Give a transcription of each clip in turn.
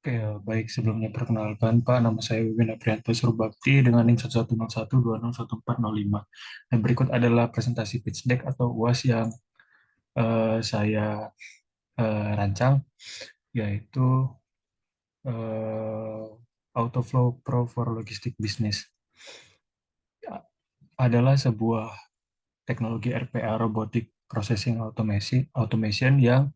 Oke, baik sebelumnya perkenalkan Pak, nama saya Wiwin Aprianto Surbakti dengan NIM 1101201405. Dan berikut adalah presentasi pitch deck atau UAS yang saya rancang, yaitu eh, Autoflow Pro for Logistic Business. Adalah sebuah teknologi RPA Robotic Automation yang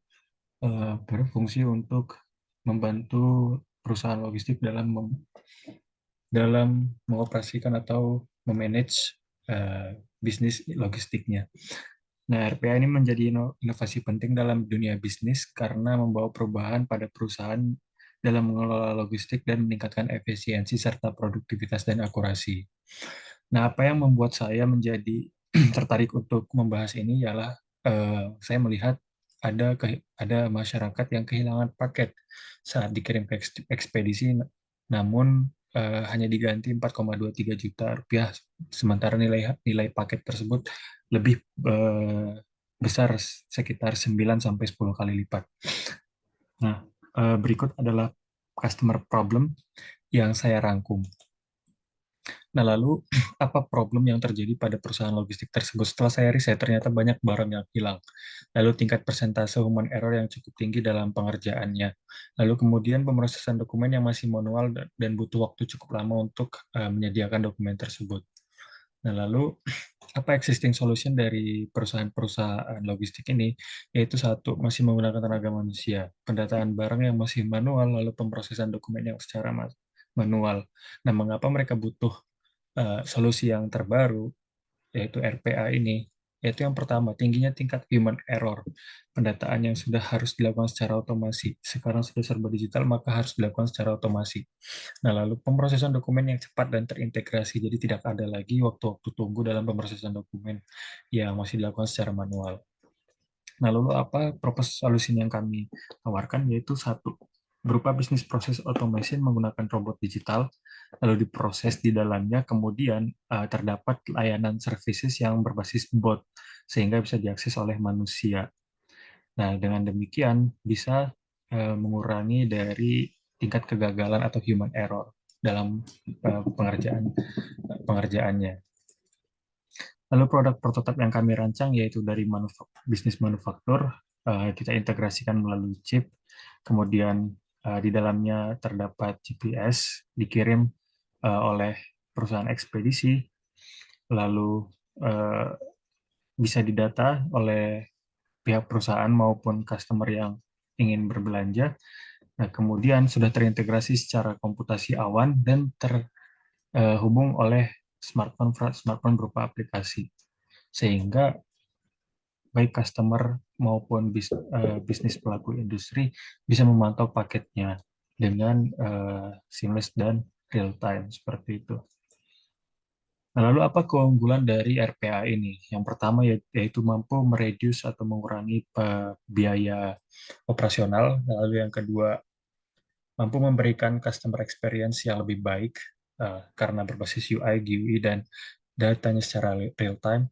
berfungsi untuk membantu perusahaan logistik dalam mengoperasikan atau memanage bisnis logistiknya. Nah, RPA ini menjadi inovasi penting dalam dunia bisnis karena membawa perubahan pada perusahaan dalam mengelola logistik dan meningkatkan efisiensi serta produktivitas dan akurasi. Nah, apa yang membuat saya menjadi tertarik untuk membahas ini ialah saya melihat ada masyarakat yang kehilangan paket saat dikirim ke ekspedisi, namun hanya diganti 4,23 juta rupiah, sementara nilai nilai paket tersebut lebih besar sekitar 9 sampai 10 kali lipat. Nah, berikut adalah customer problem yang saya rangkum. Nah, lalu apa problem yang terjadi pada perusahaan logistik tersebut? Setelah saya riset, ternyata banyak barang yang hilang. Lalu tingkat persentase human error yang cukup tinggi dalam pengerjaannya. Lalu kemudian pemrosesan dokumen yang masih manual dan butuh waktu cukup lama untuk menyediakan dokumen tersebut. Nah, lalu apa existing solution dari perusahaan-perusahaan logistik ini? Yaitu satu, masih menggunakan tenaga manusia, pendataan barang yang masih manual, lalu pemrosesan dokumen yang secara manual. Nah, mengapa mereka butuh solusi yang terbaru, yaitu RPA ini? Yaitu yang pertama, tingginya tingkat human error. Pendataan yang sudah harus dilakukan secara otomasi. Sekarang sudah serba digital, maka harus dilakukan secara otomasi. Nah, lalu pemrosesan dokumen yang cepat dan terintegrasi, jadi tidak ada lagi waktu-waktu tunggu dalam pemrosesan dokumen yang masih dilakukan secara manual. Nah, lalu apa proposal solusi yang kami tawarkan, yaitu satu, berupa bisnis proses automation menggunakan robot digital, lalu diproses di dalamnya, kemudian terdapat layanan services yang berbasis bot, sehingga bisa diakses oleh manusia. Nah, dengan demikian bisa mengurangi dari tingkat kegagalan atau human error dalam pengerjaannya. Lalu produk prototipe yang kami rancang yaitu dari bisnis manufaktur, kita integrasikan melalui chip, kemudian di dalamnya terdapat GPS dikirim oleh perusahaan ekspedisi, lalu bisa didata oleh pihak perusahaan maupun customer yang ingin berbelanja. Nah, kemudian sudah terintegrasi secara komputasi awan dan terhubung oleh smartphone berupa aplikasi. Sehingga baik customer maupun bisnis pelaku industri bisa memantau paketnya dengan seamless dan real time seperti itu. Nah, lalu apa keunggulan dari RPA ini? Yang pertama yaitu mampu mereduce atau mengurangi biaya operasional. Lalu yang kedua, mampu memberikan customer experience yang lebih baik karena berbasis UI, GUI, dan datanya secara real time.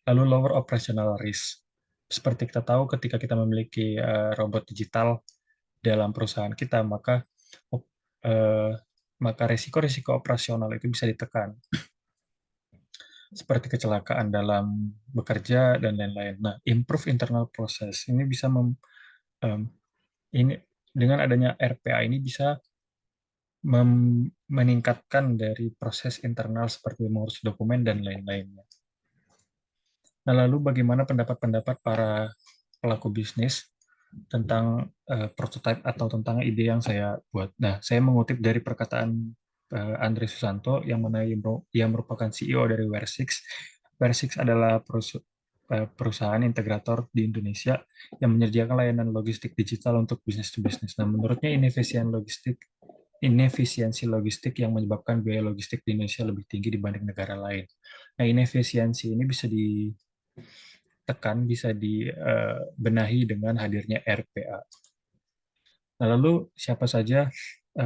Lalu lower operational risk. Seperti kita tahu, ketika kita memiliki robot digital dalam perusahaan kita, uh, maka risiko-risiko operasional itu bisa ditekan, seperti kecelakaan dalam bekerja dan lain-lain. Nah, improve internal process ini bisa ini dengan adanya RPA ini bisa meningkatkan dari proses internal seperti mengurus dokumen dan lain-lainnya. Nah, lalu bagaimana pendapat-pendapat para pelaku bisnis tentang prototipe atau tentang ide yang saya buat? Nah, saya mengutip dari perkataan Andre Susanto yang merupakan CEO dari Ware6. Ware6 adalah perusahaan integrator di Indonesia yang menyediakan layanan logistik digital untuk bisnis to bisnis. Nah, menurutnya inefisiensi logistik yang menyebabkan biaya logistik di Indonesia lebih tinggi dibanding negara lain. Nah, inefisiensi ini bisa dibenahi dengan hadirnya RPA. Nah, lalu siapa saja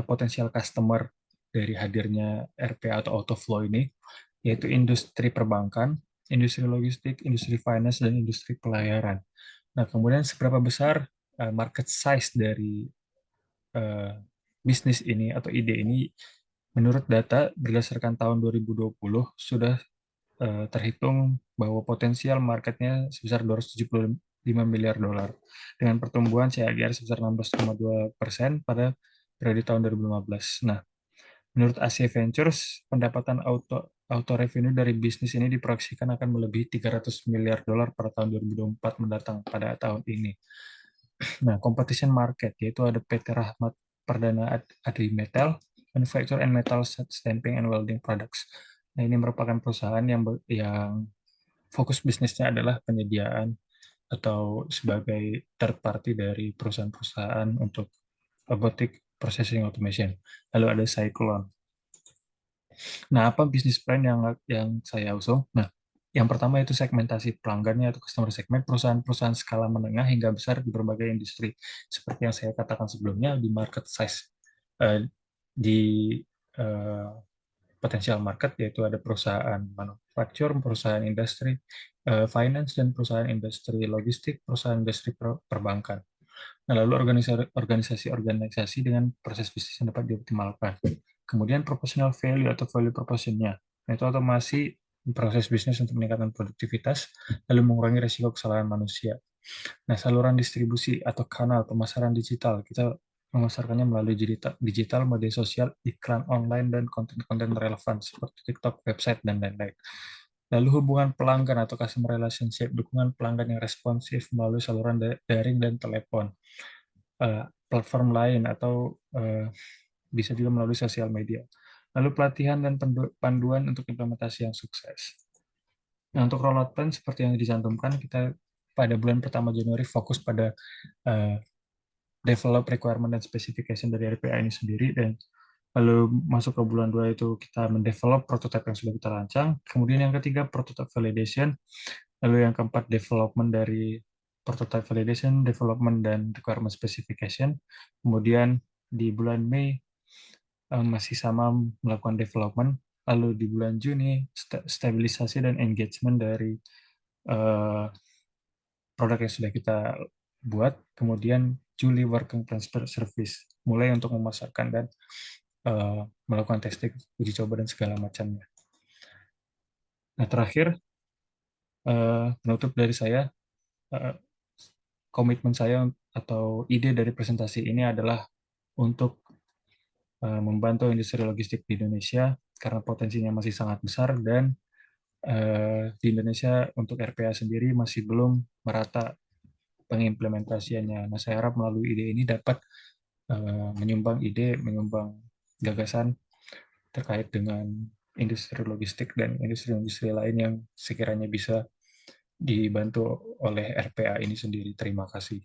potensial customer dari hadirnya RPA atau Autoflow ini? Yaitu industri perbankan, industri logistik, industri finance, dan industri pelayaran. Nah, kemudian seberapa besar market size dari bisnis ini atau ide ini menurut data berdasarkan tahun 2020 sudah terhitung bahwa potensial marketnya sebesar 275 miliar dolar dengan pertumbuhan CAGR sebesar 16,2% pada periode tahun 2015. Nah, menurut Asia Ventures, pendapatan auto revenue dari bisnis ini diproyeksikan akan melebihi 300 miliar dolar pada tahun 2024 mendatang pada tahun ini. Nah, competition market yaitu ada PT Rahmat Perdana Adri Metal, Manufacture and Metal Stamping and Welding Products. Nah, ini merupakan perusahaan yang fokus bisnisnya adalah penyediaan atau sebagai third party dari perusahaan-perusahaan untuk robotic processing automation. Lalu ada Cyclone. Nah, apa bisnis plan yang saya usung? Nah, yang pertama itu segmentasi pelanggannya atau customer segment perusahaan-perusahaan skala menengah hingga besar di berbagai industri. Seperti yang saya katakan sebelumnya di market size di uh, potensial market yaitu ada perusahaan manufaktur, perusahaan industri finance dan perusahaan industri logistik, perusahaan industri perbankan. Nah, lalu organisasi-organisasi dengan proses bisnis yang dapat dioptimalkan. Kemudian proportional value atau value proposition-nya, yaitu otomasi proses bisnis untuk meningkatkan produktivitas, lalu mengurangi risiko kesalahan manusia. Nah, saluran distribusi atau kanal pemasaran digital, kita memasarkannya melalui digital, media sosial, iklan online, dan konten-konten relevan seperti TikTok, website, dan lain-lain. Lalu hubungan pelanggan atau customer relationship, dukungan pelanggan yang responsif melalui saluran daring dan telepon. Platform lain atau bisa juga melalui sosial media. Lalu pelatihan dan panduan untuk implementasi yang sukses. Nah, untuk rollout plan seperti yang dicantumkan, kita pada bulan pertama Januari fokus pada develop requirement dan specification dari RPA ini sendiri, dan lalu masuk ke bulan 2 itu kita mendevelop prototype yang sudah kita rancang. Kemudian yang ketiga prototype validation, lalu yang keempat development dari prototype validation, development dan requirement specification. Kemudian di bulan Mei masih sama melakukan development, lalu di bulan Juni stabilisasi dan engagement dari produk yang sudah kita buat, kemudian Juli working plan service, mulai untuk memasarkan dan melakukan testing, uji coba dan segala macamnya. Nah, terakhir penutup dari saya, komitmen saya atau ide dari presentasi ini adalah untuk membantu industri logistik di Indonesia karena potensinya masih sangat besar, dan di Indonesia untuk RPA sendiri masih belum merata pengimplementasiannya. Nah, saya harap melalui ide ini dapat menyumbang ide, menyumbang gagasan terkait dengan industri logistik dan industri-industri lain yang sekiranya bisa dibantu oleh RPA ini sendiri. Terima kasih.